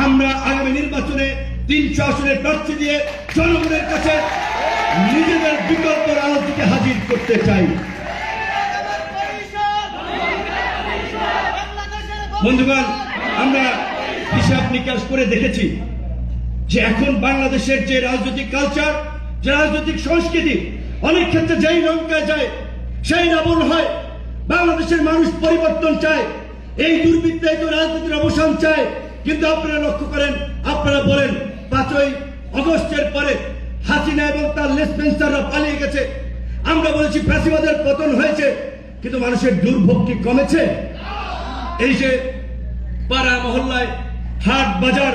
আমরা আগামী নির্বাচনে 300 আসনের প্রার্থী দিয়ে জনগণের কাছে নিজেদের বিকল্প রাজনীতিকে হাজির করতে চাই। বন্ধুগণ, আমরা হিসাব নিকাশ করে দেখেছি যে এখন বাংলাদেশের যে রাজনৈতিক কালচার, যে রাজনৈতিক সংস্কৃতি, অনেক ক্ষেত্রে যেই লঙ্কায় যায় সেই রাবণ হয়। বাংলাদেশের মানুষ পরিবর্তন চায়, এই দুর্বৃত্তায়িত রাজনীতির অবসান চায়। কিন্তু আপনারা লক্ষ্য করেন, আপনারা বলেন 5ই আগস্টের পরে হাসিনা এবং তার লেসপেন্সাররা পালিয়ে গেছে। আমরা বলেছি ফ্যাসিবাদের পতন হয়েছে, কিন্তু মানুষের দুর্ভোগ কি কমেছে? এই যে পাড়া মহল্লায়, হাট বাজার,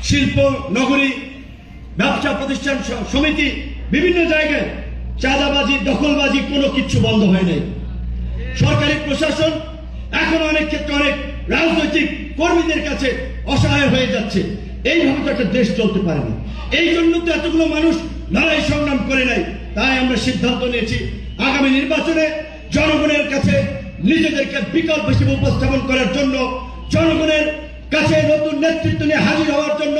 শিল্প নগরী, ব্যবসা প্রতিষ্ঠান সমিতি, বিভিন্ন জায়গায় চাঁদাবাজি, দখলবাজি কোনো কিছু বন্ধ হয় নাই। সরকারি প্রশাসন এখন অনেক ক্ষেত্রে অনেক রাজনৈতিক কর্মীদের কাছে অসহায় হয়ে যাচ্ছে। এইভাবে তো একটা দেশ চলতে পারে না। এই জন্য তো এতগুলো মানুষ লড়াই সংগ্রাম করে নাই। তাই আমরা সিদ্ধান্ত নিয়েছি আগামী নির্বাচনে জনগণের কাছে নিজেদেরকে বিকল্প হিসেবে উপস্থাপন করার জন্য, জনগণের কাছে নতুন নেতৃত্ব নিয়ে হাজির হওয়ার জন্য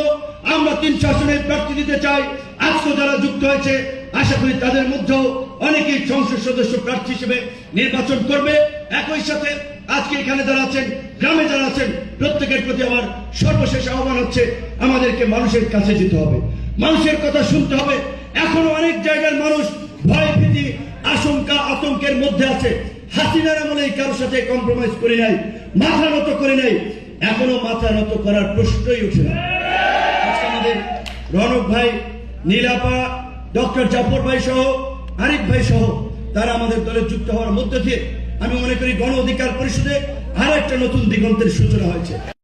আমরা 300 আসনের প্রার্থী দিতে চাই। আজকে যারা যুক্ত হয়েছে, আশা করি তাদের মধ্যেও অনেকেই সংসদ সদস্য প্রার্থী হিসেবে নির্বাচন করবে। একই সাথে আজকে এখানে যারা আছেন, গ্রামে যারা আছেন, প্রত্যেকের প্রতি আমার সর্বশেষ আহ্বান হচ্ছে আমাদেরকে মানুষের কাছে যেতে হবে, মানুষের কথা শুনতে হবে। এখনো অনেক জায়গার মানুষ ভয় ভীতি, আশঙ্কা, আতঙ্কের মধ্যে আছে। হাসিনার আমলে কারোর সাথে কম্প্রোমাইজ করে নাই, মাথা নত করে নাই, এখনো মাথা নত করার প্রশ্নই উঠে না। আমাদের রনক ভাই, নীলাপা, ডক্টর জাফর ভাই সহ, আরিফ ভাই সহ তারা আমাদের দলে যুক্ত হওয়ার মধ্য দিয়ে আমি মনে করি গণ অধিকার পরিষদে আর একটা নতুন দিগন্তের সূচনা হয়েছে।